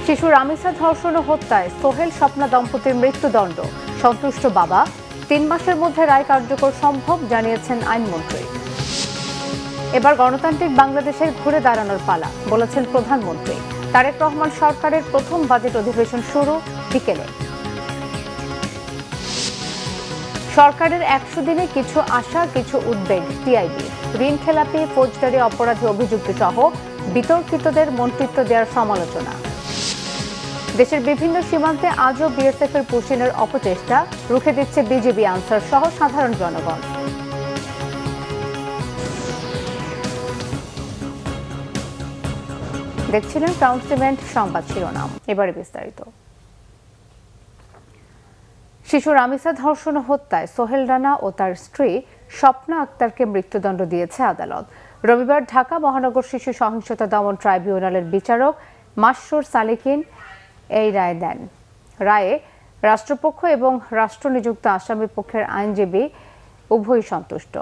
শিশু রামিসা ধর্ষণ ও হত্যায় সোহেল স্বপ্না দম্পতির মৃত্যুদণ্ড, সন্তুষ্ট বাবা। 3 মাসের মধ্যে রায় কার্যকর সম্ভব, জানিয়েছেন আইনমন্ত্রী। এবার গণতান্ত্রিক বাংলাদেশের ঘুরে দাঁড়ানোর পালা, বলেছেন প্রধানমন্ত্রী। তারেক রহমান সরকারের প্রথম বাজেট অধিবেশন শুরু বিকেলে। সরকারের 100 দিনে কিছু আশা, কিছু উদ্বেগ টিআইবি। ঋণ খেলাপি, ফৌজদারি অপরাধে অভিযুক্ত সহ বিতর্কিতদের মন্ত্রিত্ব দেওয়ার সমালোচনা। দেশের বিভিন্ন সীমান্তে আজও বিএসএফ এর পুশিনের অপচেষ্টা, রুখে দিচ্ছে বিজিবি, আনসার সহ সাধারণ জনগণ। দেখছিলেন ক্রাউন সিমেন্ট সংবাদ শিরোনাম, এবারে বিস্তারিত। শিশু রামিসা ধর্ষণ ও হত্যায় সোহেল রানা ও তার স্ত্রী স্বপ্না আক্তারকে মৃত্যুদণ্ড দিয়েছে আদালত। রবিবার ঢাকা মহানগর শিশু সহিংসতা দমন ট্রাইব্যুনালের বিচারক মাসরুর সালেকিন এই রায় দেন। রায়ে রাষ্ট্রপক্ষ এবং রাষ্ট্রনিযুক্ত আসামি পক্ষের আইনজীবী উভয়ই সন্তুষ্ট।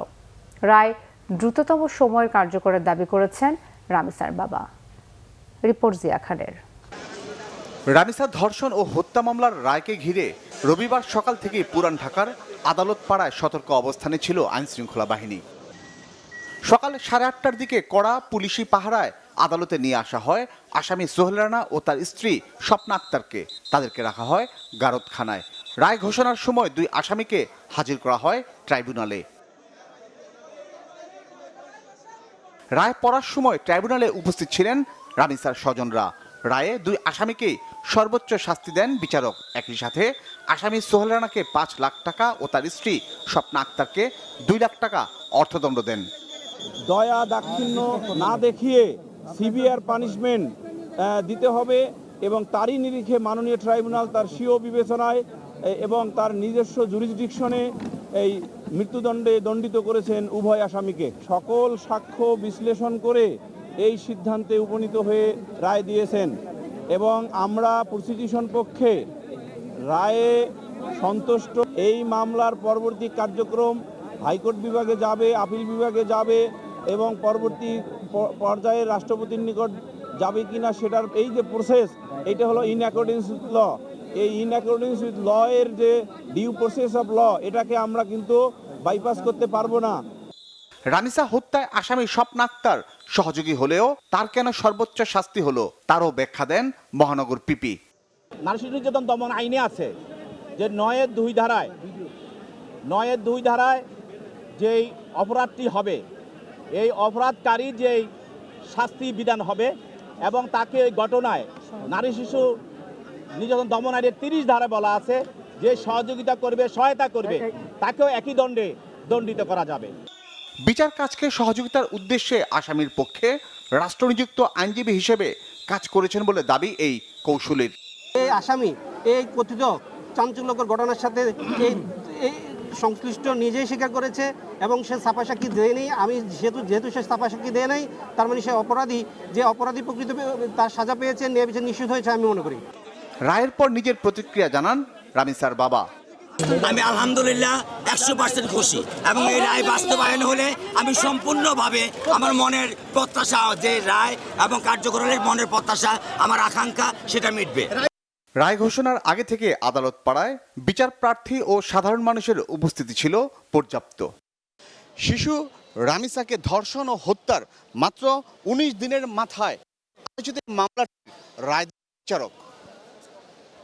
রায় দ্রুততম সময়ের কার্যকরের দাবি করেছেন রামিসার বাবা। রিপোর্ট জিয়া খানের। রামিসা ধর্ষণ ও হত্যা মামলার রায়কে ঘিরে রবিবার সকাল থেকে পুরান ঢাকার আদালত পাড়ায় সতর্ক অবস্থানে ছিল আইনশৃঙ্খলা বাহিনী। সকাল 8:30টার দিকে কড়া পুলিশি পাহারায় আদালতে নিয়ে আসা হয় আসামি সোহেল রানা ও তার স্ত্রী স্বপ্না আক্তারকে। তাদেরকে রাখা হয় গারদখানায়। রায় ঘোষণার সময় 2 আসামিকে হাজির করা হয় ট্রাইব্যুনালে। রায় পড়ার সময় ট্রাইব্যুনালে উপস্থিত ছিলেন রামিসার স্বজনরা। রায়ে 2 আসামিকেই সর্বোচ্চ শাস্তি দেন বিচারক। একই সাথে আসামি সোহেল রানাকে 5 লাখ টাকা ও তার স্ত্রী স্বপ্না আক্তারকে 2 লাখ টাকা অর্থদণ্ড দেন। দয়া দাক্ষিণ্য না দেখিয়ে সিভিয়ার পানিশমেন্ট দিতে হবে এবং তারই নিরিখে মাননীয় ট্রাইব্যুনাল তার স্বীয় বিবেচনায় এবং তার নিজস্ব জুরিসডিকশনে এই মৃত্যুদণ্ডে দণ্ডিত করেছেন উভয় আসামিকে। সকল সাক্ষ্য বিশ্লেষণ করে এই সিদ্ধান্তে উপনীত হয়ে রায় দিয়েছেন এবং আমরা প্রসিকিউশন পক্ষে রায়ে সন্তুষ্ট। এই মামলার পরবর্তী কার্যক্রম হাইকোর্ট বিভাগে যাবে, আপিল বিভাগে যাবে এবং পরবর্তী পর্যায়ে রাষ্ট্রপতির নিকট যাবে কিনা সেটার এই যে প্রসেস, এটা হলো ইন অ্যাকর্ডেন্স উইথ ল। এই ইন অ্যাকর্ডেন্স উইথ ল এর যে ডিউ প্রসেস অফ ল, এটাকে আমরা কিন্তু বাইপাস করতে পারবো না। রামিসা হত্যায় আসামি স্বপ্না আক্তার সহযোগী হলেও তার কেন সর্বোচ্চ শাস্তি হলো তারও ব্যাখ্যা দেন মহানগর পিপি। নারী শিশু নির্যাতন দমন আইনে আছে যে 9-এর 2 ধারায় যেই অপরাধটি হবে, এই অপরাধকারী যেই শাস্তি বিধান হবে এবং তাকে ওই ঘটনায় নারী শিশু নির্যাতন দমন আইনের 30 ধারায় বলা আছে যে সহযোগিতা করবে, সহায়তা করবে, তাকেও একই দণ্ডে দণ্ডিত করা যাবে। বিচার কাজকে সহযোগিতার উদ্দেশ্যে আসামির পক্ষে রাষ্ট্রনিযুক্ত আইনজীবী হিসেবে কাজ করেছেন বলে দাবি এই কৌশলীর। এই আসামি এই কথিত চাঞ্চল্যকর ঘটনার সাথে এই সংশ্লিষ্ট নিজেই স্বীকার করেছে এবং সে ছাপা সাক্ষী দেয়নি। আমি যেহেতু সে ছাপা সাক্ষী দেয় নাই, তার মানে সে অপরাধী। যে অপরাধী প্রকৃত তার সাজা পেয়েছে, ন্যায় বিচার নিশ্চিত হয়েছে আমি মনে করি। রায়ের পর নিজের প্রতিক্রিয়া জানান রামিসার বাবা। আমি আলহামদুলিল্লাহ 100% খুশি এবং এই রায় বাস্তবায়ন হলে আমি সম্পূর্ণভাবে আমার মনের প্রত্যাশা, যে রায় এবং কার্যকর হলে মনের প্রত্যাশা, আমার আকাঙ্ক্ষা সেটা মিটবে। রায় ঘোষণার আগে থেকে আদালত পাড়ায় বিচার প্রার্থী ও সাধারণ মানুষের উপস্থিতি ছিল পর্যাপ্ত। শিশু রামিসাকে ধর্ষণ ও হত্যার মাত্র 19 দিনের মাথায় আলোচিত মামলার রায় বিচারক।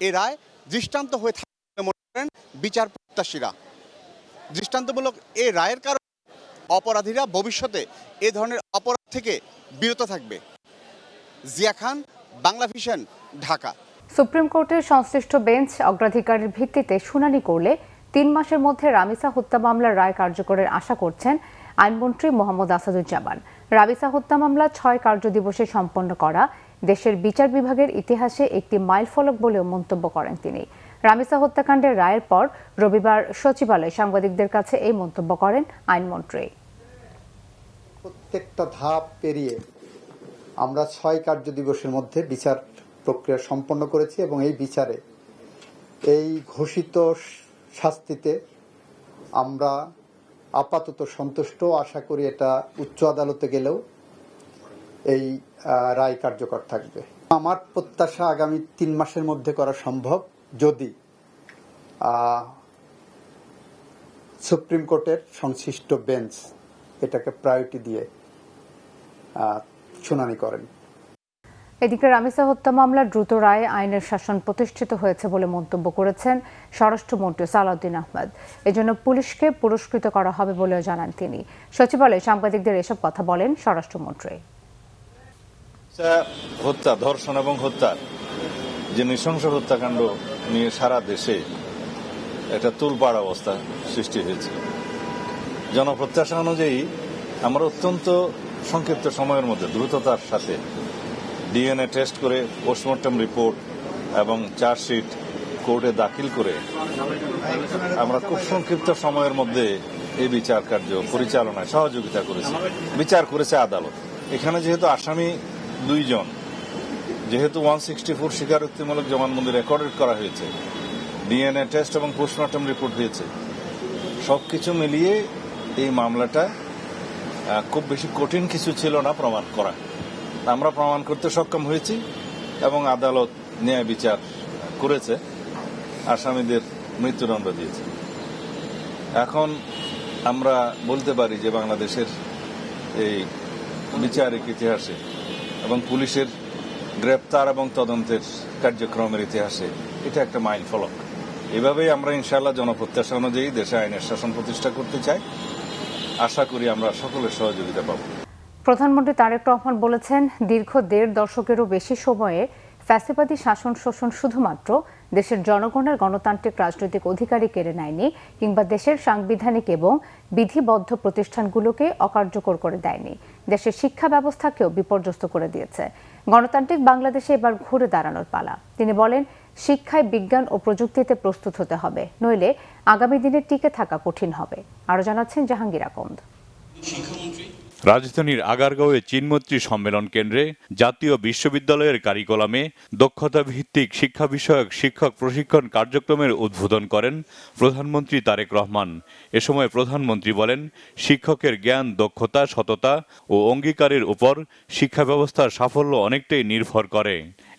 এ রায় দৃষ্টান্ত হয়ে থাকে মনে করেন বিচার প্রত্যাশীরা। দৃষ্টান্তমূলক এ রায়ের কারণে অপরাধীরা ভবিষ্যতে এ ধরনের অপরাধ থেকে বিরত থাকবে। জিয়া খান, বাংলা ভিশন, ঢাকা। সুপ্রিম কোর্টের সংশ্লিষ্ট বেঞ্চ অগ্রাধিকারের ভিত্তিতে শুনানি করলে 3 মাসের মধ্যে রামিসা হত্যা মামলার রায় কার্যকরের আশা করছেন আইনমন্ত্রী মোহাম্মদ আসাদুজ্জামান। রামিসা হত্যা মামলা 6 কার্যদিবসে সম্পন্ন করা দেশের বিচার বিভাগের ইতিহাসে একটি মাইলফলক বলেও মন্তব্য করেন তিনি। রামিসা হত্যাকাণ্ডের রায়ের পর রবিবার সচিবালয়ে সাংবাদিকদের কাছে এই মন্তব্য করেন আইনমন্ত্রী। প্রত্যেকটা ধাপ পেরিয়ে আমরা 6 কার্যদিবসের মধ্যে বিচার প্রক্রিয়া সম্পন্ন করেছি এবং এই বিচারে এই ঘোষিত শাস্তিতে আমরা আপাতত সন্তুষ্ট। আশা করি এটা উচ্চ আদালতে গেলেও এই রায় কার্যকর থাকবে। আমার প্রত্যাশা আগামী 3 মাসের মধ্যে করা সম্ভব, যদি সুপ্রিম কোর্টের সংশ্লিষ্ট বেঞ্চ এটাকে প্রায়োরিটি দিয়ে শুনানি করেন। এদিকে রামিসা হত্যা মামলার দ্রুত রায়ে আইনের শাসন প্রতিষ্ঠিত হয়েছে বলে মন্তব্য করেছেন স্বরাষ্ট্রমন্ত্রী সালাউদ্দিন আহমেদ। এজন্য পুলিশকে পুরস্কৃত করা হবে বলেও জানান তিনি। সচিবালয়ে সাংবাদিকদের এসব কথা বলেন স্বরাষ্ট্রমন্ত্রী। হত্যা, ধর্ষণ এবং হত্যা যে নৃশংস হত্যাকাণ্ড নিয়ে সারা দেশে একটা তোলপাড় অবস্থা সৃষ্টি হয়েছে। জনপ্রত্যাশা অনুযায়ী আমরা অত্যন্ত সংক্ষিপ্ত সময়ের মধ্যে দ্রুততার সাথে ডিএনএ টেস্ট করে পোস্টমর্টম রিপোর্ট এবং চার্জশিট কোর্টে দাখিল করে আমরা খুব সংক্ষিপ্ত সময়ের মধ্যে এই বিচার কার্য পরিচালনায় সহযোগিতা করেছি। বিচার করেছে আদালত। এখানে যেহেতু আসামি 2 জন, যেহেতু 164 স্বীকারোক্তিমূলক জবানবন্দি রেকর্ডেড করা হয়েছে, ডিএনএ টেস্ট এবং পোস্টমর্টম রিপোর্ট হয়েছে, সবকিছু মিলিয়ে এই মামলাটা খুব বেশি কঠিন কিছু ছিল না প্রমাণ করা। আমরা প্রমাণ করতে সক্ষম হয়েছি এবং আদালত ন্যায় বিচার করেছে, আসামিদের মৃত্যুদণ্ড দিয়েছে। এখন আমরা বলতে পারি যে বাংলাদেশের এই বিচারিক ইতিহাসে এবং পুলিশের গ্রেপ্তার এবং তদন্তের কার্যক্রমের ইতিহাসে এটা একটা মাইল ফলক। এভাবেই আমরা ইনশাআল্লাহ জনপ্রত্যাশা অনুযায়ী দেশে আইনের শাসন প্রতিষ্ঠা করতে চাই। আশা করি আমরা সকলের সহযোগিতা পাব। প্রধানমন্ত্রী তারেক রহমান বলেছেন, দীর্ঘ 1.5 দশকেরও বেশি সময়ে ফ্যাসিবাদী শাসন শোষণ শুধুমাত্র দেশের জনগণের গণতান্ত্রিক রাজনৈতিক অধিকারই কেড়ে নেয়নি, কিংবা দেশের সাংবিধানিক এবং বিধিবদ্ধ প্রতিষ্ঠানগুলোকে অকার্যকর করে দেয়নি, দেশের শিক্ষা ব্যবস্থাকেও বিপর্যস্ত করে দিয়েছে। গণতান্ত্রিক বাংলাদেশে এবার ঘুরে দাঁড়ানোর পালা। তিনি বলেন, শিক্ষায় বিজ্ঞান ও প্রযুক্তিতে প্রস্তুত হতে হবে, নইলে আগামী দিনে টিকে থাকা কঠিন হবে। আরও জানাচ্ছেন জাহাঙ্গীর আকন্দ। রাজধানীর আগারগাঁওয়ে চীনমৈত্রী সম্মেলন কেন্দ্রে জাতীয় বিশ্ববিদ্যালয়ের কারিকুলামে দক্ষতা ভিত্তিক শিক্ষা বিষয়ক শিক্ষক প্রশিক্ষণ কার্যক্রমের উদ্বোধন করেন প্রধানমন্ত্রী তারেক রহমান। এ সময় প্রধানমন্ত্রী বলেন, শিক্ষকের জ্ঞান, দক্ষতা, সততা ও অঙ্গীকারের উপর শিক্ষা ব্যবস্থার সাফল্য অনেকটাই নির্ভর করে।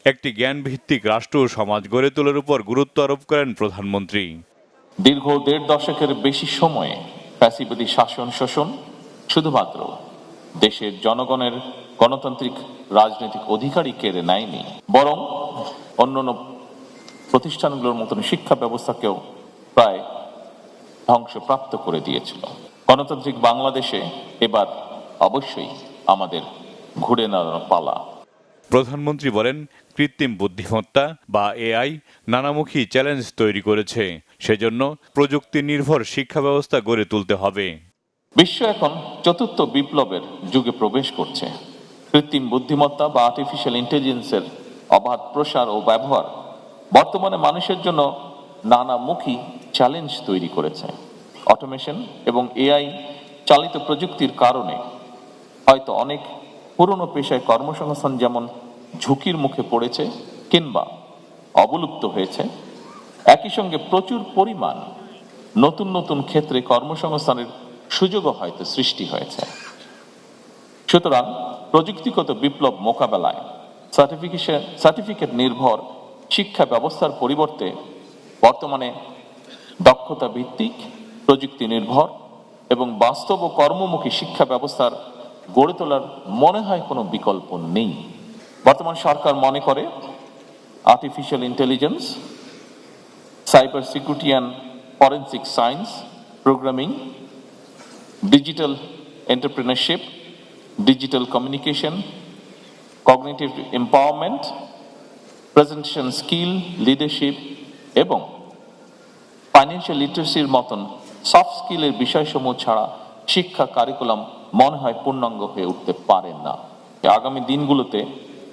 একটি জ্ঞান ভিত্তিক রাষ্ট্র ও সমাজ গড়ে তোলার উপর গুরুত্ব আরোপ করেন প্রধানমন্ত্রী। দীর্ঘ 1.5 দশকের বেশি সময়ে ফ্যাসিবাদী শাসন শোষণ শুধুমাত্র দেশের জনগণের গণতান্ত্রিক রাজনৈতিক অধিকারই কেড়ে নেয়নি, বরং অন্যান্য প্রতিষ্ঠানগুলোর মতন শিক্ষা ব্যবস্থাকেও প্রায় ধ্বংসপ্রাপ্ত করে দিয়েছিল। গণতান্ত্রিক বাংলাদেশে এবার অবশ্যই আমাদের ঘুরে দাঁড়ানোর পালা। প্রধানমন্ত্রী বলেন, কৃত্রিম বুদ্ধিমত্তা বা এআই নানামুখী চ্যালেঞ্জ তৈরি করেছে, সেজন্য প্রযুক্তি নির্ভর শিক্ষা ব্যবস্থা গড়ে তুলতে হবে। বিশ্ব এখন 4র্থ বিপ্লবের যুগে প্রবেশ করছে। কৃত্রিম বুদ্ধিমত্তা বা আর্টিফিশিয়াল ইন্টেলিজেন্সের অবাধ প্রসার ও ব্যবহার বর্তমানে মানুষের জন্য নানামুখী চ্যালেঞ্জ তৈরি করেছে। অটোমেশন এবং এআই চালিত প্রযুক্তির কারণে হয়তো অনেক পুরনো পেশায় কর্মসংস্থান যেমন ঝুঁকির মুখে পড়েছে কিংবা অবলুপ্ত হয়েছে, একই সঙ্গে প্রচুর পরিমাণ নতুন নতুন ক্ষেত্রে কর্মসংস্থানের সুযোগও হয়তো সৃষ্টি হয়েছে। সুতরাং প্রযুক্তিগত বিপ্লব মোকাবেলায় সার্টিফিকেট নির্ভর শিক্ষা ব্যবস্থার পরিবর্তে বর্তমানে দক্ষতা ভিত্তিক, প্রযুক্তি নির্ভর এবং বাস্তব ও কর্মমুখী শিক্ষা ব্যবস্থার গড়ে তোলার মনে হয় কোনো বিকল্প নেই। বর্তমান সরকার মনে করে artificial intelligence, cyber security and forensic science, programming, digital entrepreneurship, digital communication, cognitive empowerment, presentation skill, leadership এবং ফাইন্যান্সিয়াল লিটারেসির মতন সফট স্কিলের বিষয়সমূহ ছাড়া শিক্ষা কারিকুলাম মনে হয় পূর্ণাঙ্গ হয়ে উঠতে পারে না। আগামী দিনগুলোতে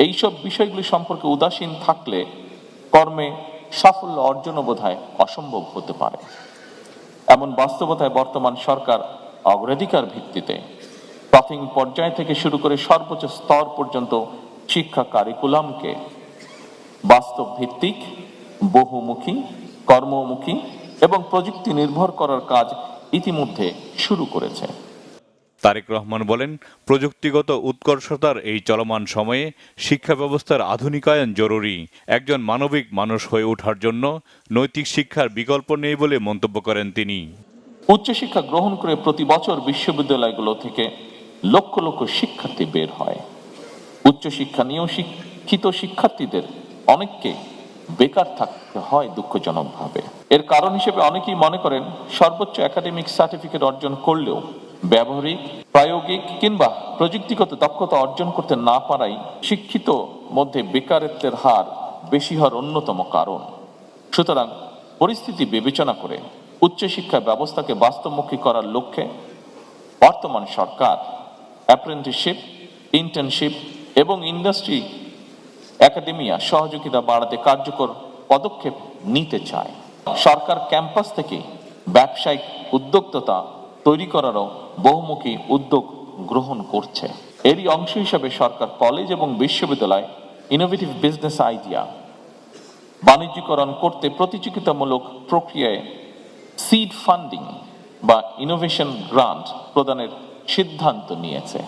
এইসব বিষয়গুলি সম্পর্কে উদাসীন থাকলে কর্মে সাফল্য অর্জন বোধহয় অসম্ভব হতে পারে। এমন বাস্তবতায় বর্তমান সরকার অগ্রাধিকার ভিত্তিতে প্রাথমিক পর্যায় থেকে শুরু করে সর্বোচ্চ স্তর পর্যন্ত শিক্ষা কারিকুলামকে বাস্তব ভিত্তিক, বহুমুখী, কর্মমুখী এবং প্রযুক্তি নির্ভর করার কাজ ইতিমধ্যে শুরু করেছে। তারেক রহমান বলেন, প্রযুক্তিগত উৎকর্ষতার এই চলমান সময়ে শিক্ষা ব্যবস্থার আধুনিকায়ন জরুরি। একজন মানবিক মানুষ হয়ে ওঠার জন্য নৈতিক শিক্ষার বিকল্প নেই বলে মন্তব্য করেন তিনি। উচ্চশিক্ষা গ্রহণ করে প্রতি বছর বিশ্ববিদ্যালয়গুলো থেকে লক্ষ লক্ষ শিক্ষার্থী বের হয়। উচ্চশিক্ষা নিয়েও শিক্ষিত শিক্ষার্থীদের অনেককে বেকার থাকতে হয় দুঃখজনকভাবে। এর কারণ হিসেবে অনেকেই মনে করেন সর্বোচ্চ একাডেমিক সার্টিফিকেট অর্জন করলেও ব্যবহারিক, প্রায়োগিক কিংবা প্রযুক্তিগত দক্ষতা অর্জন করতে না পারাই শিক্ষিত মধ্যে বেকারত্বের হার বেশি হওয়ার অন্যতম কারণ। সুতরাং পরিস্থিতি বিবেচনা করে উচ্চশিক্ষা ব্যবস্থাকে বাস্তবমুখী করার লক্ষ্যে বর্তমান সরকার অ্যাপ্রেন্টিসশিপ, ইন্টার্নশিপ এবং ইন্ডাস্ট্রি একাডেমিয়া সহযোগিতা বাড়াতে কার্যকর পদক্ষেপ নিতে চায়। সরকার ক্যাম্পাস থেকে ব্যবসায়িক উদ্যোক্তা তৈরি করারও বহুমুখী উদ্যোগ গ্রহণ করছে। এরই অংশ হিসেবে সরকার কলেজ এবং বিশ্ববিদ্যালয় ইনোভেটিভ বিজনেস আইডিয়া বাণিজ্যিকরণ করতে প্রতিযোগিতামূলক প্রক্রিয়ায় সিড ফান্ডিং বা ইনোভেশন গ্রান্ট প্রদানের সিদ্ধান্ত নিয়েছে।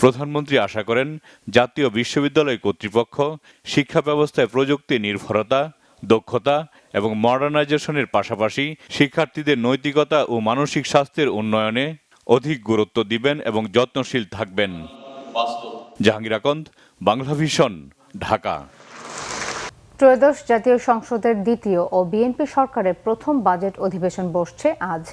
প্রধানমন্ত্রী আশা করেন, জাতীয় বিশ্ববিদ্যালয় কর্তৃপক্ষ শিক্ষা ব্যবস্থায় প্রযুক্তি নির্ভরতা, দক্ষতা এবং মডার্নাইজেশনের পাশাপাশি শিক্ষার্থীদের নৈতিকতা ও মানসিক স্বাস্থ্যের উন্নয়নে অধিক গুরুত্ব দিবেন এবং যত্নশীল থাকবেন। জাহাঙ্গীর আকন্দ, বাংলাভিশন, ঢাকা। ত্রয়োদশ জাতীয় সংসদের দ্বিতীয় ও বিএনপি সরকারের প্রথম বাজেট অধিবেশন বসছে আজ।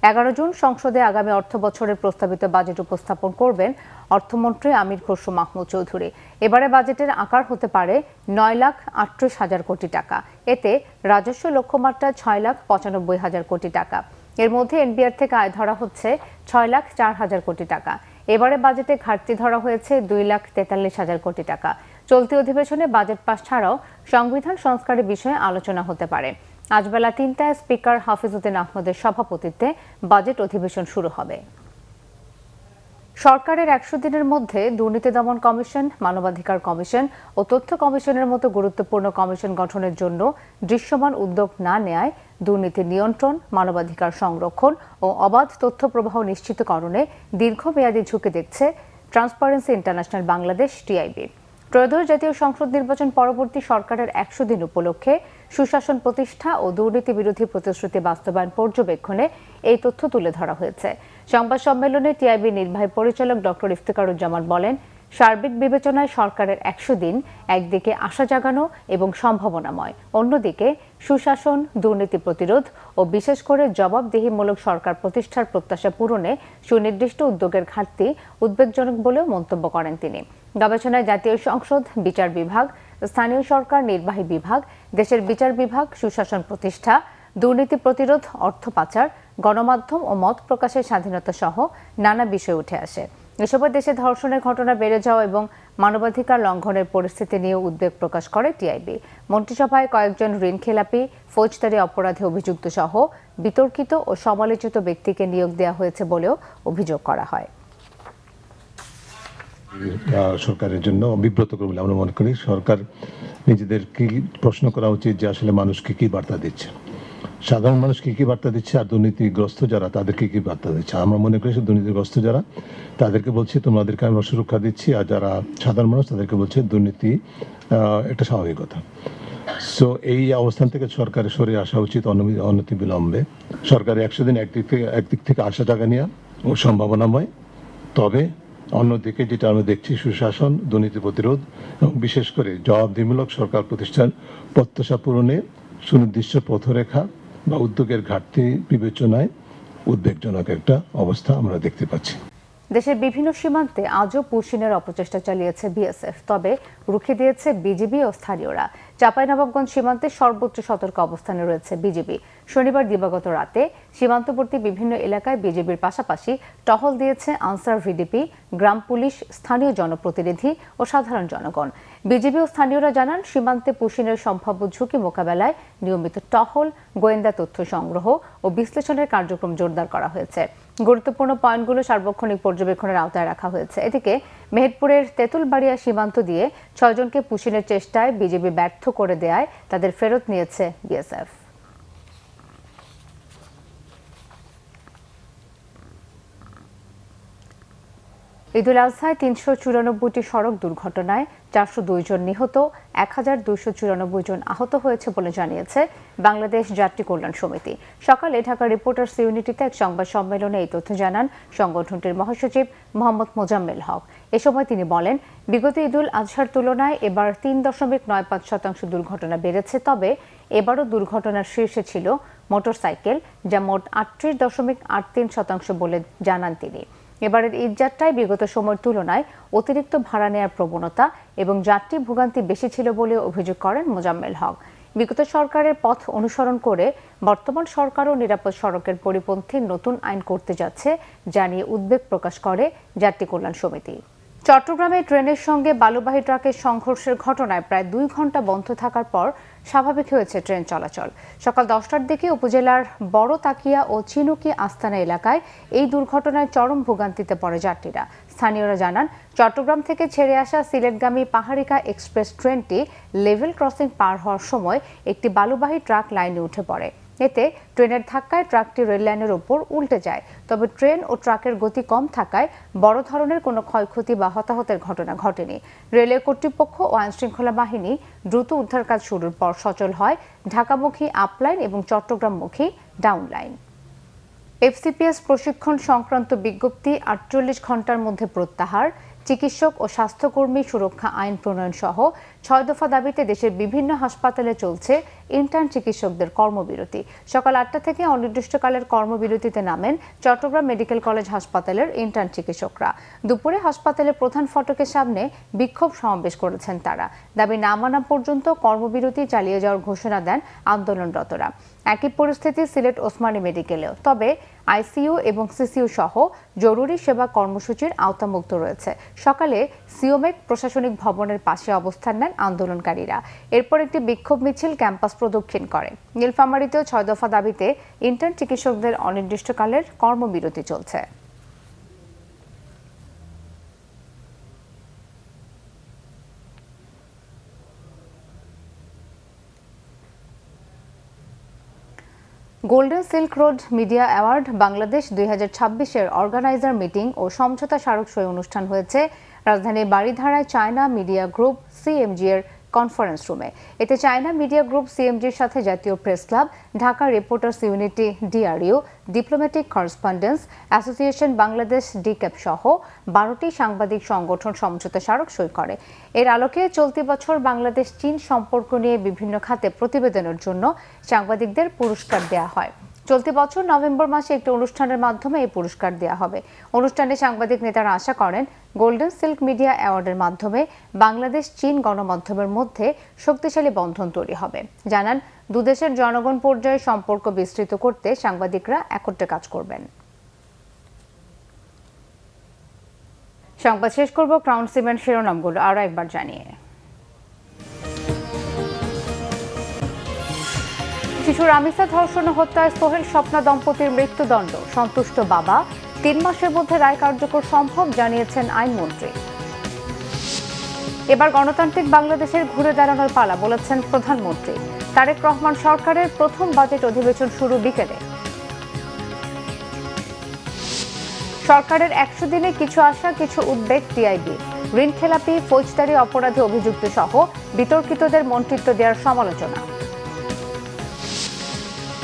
11 জুন সংসদে আগামী অর্থবছরের প্রস্তাবিত বাজেট উপস্থাপন করবেন অর্থমন্ত্রী আমির খসরু মাহমুদ চৌধুরী। এবারে বাজেটের আকার হতে পারে 9,38,000 কোটি টাকা। এতে রাজস্ব লক্ষ্যমাত্রা 6,95,000 কোটি টাকা। এর মধ্যে এনবিআর থেকে আয় ধরা হচ্ছে 6,04,000 কোটি টাকা। এবারে বাজেটে ঘাটতি ধরা হয়েছে 2,43,000 কোটি টাকা। চলতি অধিবেশনে বাজেট পাস ছাড়াও সংবিধান সংস্কারের বিষয়ে আলোচনা হতে পারে। আজ বেলা 3টায় স্পিকার হাফিজউদ্দিন আহমদের সভাপতিত্বে বাজেট অধিবেশন শুরু হবে। সরকারের 100 দিনের মধ্যে দুর্নীতি দমন কমিশন, মানবাধিকার কমিশন ও তথ্য কমিশনের মতো গুরুত্বপূর্ণ কমিশন গঠনের জন্য দৃশ্যমান উদ্যোগ না নেয়ায় দুর্নীতি নিয়ন্ত্রণ, মানবাধিকার সংরক্ষণ ও অবাধ তথ্য প্রবাহ নিশ্চিতকরণে দীর্ঘমেয়াদী ঝুঁকি দেখছে ট্রান্সপারেন্সি ইন্টারন্যাশনাল বাংলাদেশ টিআইবি। ত্রয়োদশ জাতীয় সংসদ নির্বাচন পরবর্তী সরকারের 100 দিন উপলক্ষে সুশাসন প্রতিষ্ঠা ও দুর্নীতি বিরোধী প্রতিশ্রুতি বাস্তবায়ন পর্যবেক্ষণে এই তথ্য তুলে ধরা হয়েছে। সংবাদ সম্মেলনে টিআইবি নির্বাহী পরিচালক ডক্টর ইফতেখারুজ্জামান বলেন, সার্বিক বিবেচনায় সরকারের 100 দিন একদিকে আশা জাগানো এবং সম্ভাবনাময়, অন্যদিকে সুশাসন, দুর্নীতি প্রতিরোধ ও বিশেষ করে জবাবদিহিমূলক সরকার প্রতিষ্ঠার প্রত্যাশা পূরণে সুনির্দিষ্ট উদ্যোগের ঘাটতি উদ্বেগজনক বলেও মন্তব্য করেন তিনি। গবেষণায় জাতীয় সংসদ, বিচার বিভাগ, স্থানীয় সরকার নির্বাহী বিভাগ, দেশের বিচার বিভাগ, সুশাসন প্রতিষ্ঠা, দুর্নীতি প্রতিরোধ, অর্থ পাচার, গণমাধ্যম ও মত প্রকাশের স্বাধীনতা সহ নানা বিষয় উঠে আসে। এসবের দেশে ধর্ষণের ঘটনা বেড়ে যাওয়া এবং মানবাধিকার লঙ্ঘনের পরিস্থিতি নিয়ে উদ্বেগ প্রকাশ করে টিআইবি। মন্ত্রিসভায় কয়েকজন ঋণখেলাপি, ফৌজদারি অপরাধে অভিযুক্ত সহ বিতর্কিত ও সমালোচিত ব্যক্তিকে নিয়োগ দেওয়া হয়েছে বলেও অভিযোগ করা হয়। সরকারের জন্য বিব্রতকর বলে আমরা মনে করি। সরকার নিজেদের কি প্রশ্ন করা উচিত যে আসলে মানুষকে কি বার্তা দিচ্ছে, সাধারণ মানুষকে কি বার্তা দিচ্ছে, আর দুর্নীতিগ্রস্ত যারা তাদেরকে কি বার্তা দিচ্ছে। আমরা মনে করি দুর্নীতিগ্রস্ত যারা তাদেরকে বলছি তোমাদেরকে আমরা সুরক্ষা দিচ্ছি, আর যারা সাধারণ মানুষ তাদেরকে বলছে দুর্নীতি একটা স্বাভাবিকতা। সো এই অবস্থান থেকে সরকারের সরে আসা উচিত অনতিবিলম্বে। সরকারের 100 দিন একদিক থেকে আশা জাগা নেওয়া ও সম্ভাবনাময়, তবে অন্যদিকে যেটা আমরা দেখছি সুশাসন, দুর্নীতি প্রতিরোধ এবং বিশেষ করে জবাবদিহিমূলক সরকার প্রতিষ্ঠান প্রত্যাশা পূরণে সুনির্দিষ্ট পথরেখা বা উদ্যোগের ঘাটতি বিবেচনায় উদ্বেগজনক একটা অবস্থা আমরা দেখতে পাচ্ছি। দেশের বিভিন্ন সীমান্তে আজও পুশিনের অপচেষ্টা চালিয়েছে বিএসএফ, তবে রুখে দিয়েছে বিজিবি ও স্থানীয়রা। চাঁপাইনবাবগঞ্জ সীমান্তে সর্বোচ্চ সতর্ক অবস্থানে রয়েছে বিজিবি। শনিবার দিবাগত রাতে সীমান্তবর্তী বিভিন্ন এলাকায় বিজিবির পাশাপাশি টহল দিয়েছে আনসার ভিডিপি, গ্রাম পুলিশ, স্থানীয় জনপ্রতিনিধি ও সাধারণ জনগণ। বিজিবি ও স্থানীয়রা জানান, সীমান্তে পুশিনের সম্ভাব্য ঝুঁকি মোকাবেলায় নিয়মিত টহল, গোয়েন্দা তথ্য সংগ্রহ ও বিশ্লেষণের কার্যক্রম জোরদার করা হয়েছে। গুরুত্বপূর্ণ পয়েন্টগুলো সার্বক্ষণিক পর্যবেক্ষণের আওতায় রাখা হয়েছে। এদিকে মেহেরপুরের তেঁতুলবাড়িয়া সীমান্ত দিয়ে 6 জনকে পুশিনের চেষ্টায় বিজিবি ব্যর্থ করে দেয়ায় তাদের ফেরত নিয়েছে বিএসএফ। ঈদুল আজহায় ৩৯৪টি সড়ক দুর্ঘটনায় ৪০২ জন নিহত, ১,২৯৪ জন আহত হয়েছে বলে জানিয়েছে বাংলাদেশ যাত্রী কল্যাণ সমিতি। সকালে ঢাকা রিপোর্টার্স ইউনিটিতে এক সংবাদ সম্মেলনে এই তথ্য জানান সংগঠনটির মহাসচিব মোহাম্মদ মোজাম্মেল হক। এ সময় তিনি বলেন, বিগত ঈদুল আজহার তুলনায় এবার ৩.৯৫% দুর্ঘটনা বেড়েছে। তবে এবারও দুর্ঘটনার শীর্ষে ছিল মোটরসাইকেল, যা মোট ৩৮.৮৩% বলে জানান তিনি। এবারের ঈদযাত্রায় বিগত সময়ের তুলনায় অতিরিক্ত ভাড়া নেওয়ার প্রবণতা এবং যাত্রী ভোগান্তি বেশি ছিল বলে অভিযোগ করেন মোজাম্মেল হক। বিগত সরকারের পথ অনুসরণ করে বর্তমান সরকারও নিরাপদ সড়কের পরিপন্থী নতুন আইন করতে যাচ্ছে, যা নিয়ে উদ্বেগ প্রকাশ করে যাত্রী কল্যাণ সমিতি। চট্টগ্রামে ট্রেনের সঙ্গে বালুবাহী ট্রাকের সংঘর্ষের ঘটনায় প্রায় 2 ঘন্টা বন্ধ থাকার পর স্বাভাবিক হয়েছে ট্রেন চলাচল। সকাল 10টার দিকে উপজেলার বড় তাকিয়া ও চিনুকি আস্তানা এলাকায় এই দুর্ঘটনায় চরম ভোগান্তিতে পড়ে যাত্রীরা। স্থানীয়রা জানান, চট্টগ্রাম থেকে ছেড়ে আসা সিলেটগামী পাহাড়িকা এক্সপ্রেস ট্রেনটি লেভেল ক্রসিং পার হওয়ার সময় একটি বালুবাহী ট্রাক লাইনে উঠে পড়ে। এতে ট্রেনের ধাক্কায় ট্রাকটি রেললাইনের ওপর উল্টে যায়। তবে ট্রেন ও ট্রাকের গতি কম থাকায় বড় ধরনের কোনো ক্ষয়ক্ষতি বা হতাহতের ঘটনা ঘটেনি। রেলওয়ে কর্তৃপক্ষ ও আইনশৃঙ্খলা বাহিনী দ্রুত উদ্ধার কাজ শুরুর পর সচল হয় ঢাকামুখী আপ লাইন এবং চট্টগ্রামমুখী ডাউন লাইন। এফসিপিএস প্রশিক্ষণ সংক্রান্ত বিজ্ঞপ্তি 48 ঘন্টার মধ্যে প্রত্যাহার। চিকিৎসক ও স্বাস্থ্যকর্মী সুরক্ষা আইন প্রণয়ন সহ 6 দফা দাবিতে দেশের বিভিন্ন হাসপাতালে চলছে ইন্টার্ন চিকিৎসকদের কর্মবিরতি। সকাল 8টা থেকে অনির্দিষ্টকালের কর্মবিরতিতে নামেন চট্টগ্রাম মেডিকেল কলেজ হাসপাতালের ইন্টার্ন চিকিৎসকরা। দুপুরে হাসপাতালের প্রধান ফটকের সামনে বিক্ষোভ সমাবেশ করেছেন তারা। দাবি না মানা পর্যন্ত কর্মবিরতি চালিয়ে যাওয়ার ঘোষণা দেন আন্দোলনরতরা। একই পরিস্থিতি সিলেট ওসমানী মেডিকেলেও। তবে আইসিইউ এবং সিসিইউ সহ জরুরি সেবা কর্মসূচির আওতামুক্ত রয়েছে। সকালে সিওমেক প্রশাসনিক ভবনের পাশে অবস্থান নেন আন্দোলনকারীরা। এরপর একটি বিক্ষোভ মিছিল ক্যাম্পাস প্রদক্ষিণ করে। নীলফামারীতেও 6 দফা দাবিতে ইন্টার্ন চিকিৎসকদের অনির্দিষ্টকালের কর্মবিরতি চলছে। Golden silk road media award Bangladesh 2026-এর অর্গানাইজার মিটিং ও সমঝোতা স্মারক সই অনুষ্ঠান হয়েছে রাজধানীর বারিধারায় চায়না মিডিয়া গ্রুপ সিএমজি এর কনফারেন্স রুমে। এতে চায়না মিডিয়া গ্রুপ সিএমজির সাথে জাতীয় press club, Dhaka reporters unity DRU, diplomatic correspondence association Bangladesh DCAB সহ 12টি সাংবাদিক সংগঠন সমঝোতা স্মারক সই করে। এর আলোকে চলতি বছর বাংলাদেশ চীন সম্পর্ক নিয়ে বিভিন্ন খাতে প্রতিবেদনের জন্য সাংবাদিকদের পুরস্কার দেওয়া হয়। চলতি বছর নভেম্বর মাসে একটি অনুষ্ঠানের মাধ্যমে এই পুরস্কার দেওয়া হবে। অনুষ্ঠানে সাংবাদিক নেতারা আশা করেন গোল্ডেন সিল্ক মিডিয়া অ্যাওয়ার্ডের মাধ্যমে বাংলাদেশ চীন গণমাধ্যমের মধ্যে শক্তিশালী বন্ধন তৈরি হবে। জানান, দুদেশের জনগণ পর্যায়ে সম্পর্ক বিস্তৃত করতে সাংবাদিকরা একত্রে কাজ করবেন। সংবাদ শেষ করব ক্রাউন সিমেন্ট শিরোনামগুলো আরও একবার জানিয়ে। শিশু রামিসা ধর্ষণ ও হত্যায় সোহেল স্বপ্না দম্পতির মৃত্যুদণ্ড, সন্তুষ্ট বাবা। 3 মাসের মধ্যে রায় কার্যকর সম্ভব, জানিয়েছেন আইনমন্ত্রী। এবার গণতান্ত্রিক বাংলাদেশের ঘুরে দাঁড়ানোর পালা, বলেছেন প্রধানমন্ত্রী। তারেক রহমান সরকারের প্রথম বাজেট অধিবেশন শুরু বিকেলে। সরকারের 100 দিনে কিছু আশা, কিছু উদ্বেগ টিআইবি। ঋণ খেলাপি, ফৌজদারি অপরাধে অভিযুক্ত সহ বিতর্কিতদের মন্ত্রিত্ব দেওয়ার সমালোচনা।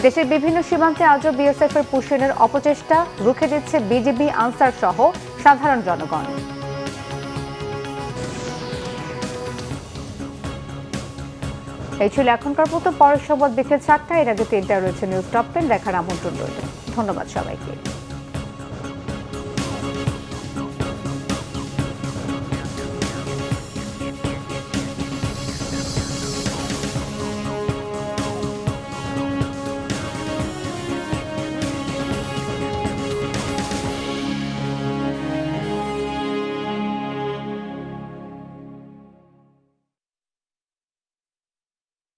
দেশের বিভিন্ন সীমান্তে আজও বিএসএফ এর পুশিনের অপচেষ্টা, রুখে দিচ্ছে বিজিবি, আনসার সহ সাধারণ জনগণ। এই ছিল এখনকার মতো। পরের সংবাদ বিকেল 4টায়। এর আগে 3টায় রয়েছে নিউজ টপ 10 দেখার আমন্ত্রণ রইল। ধন্যবাদ সবাইকে।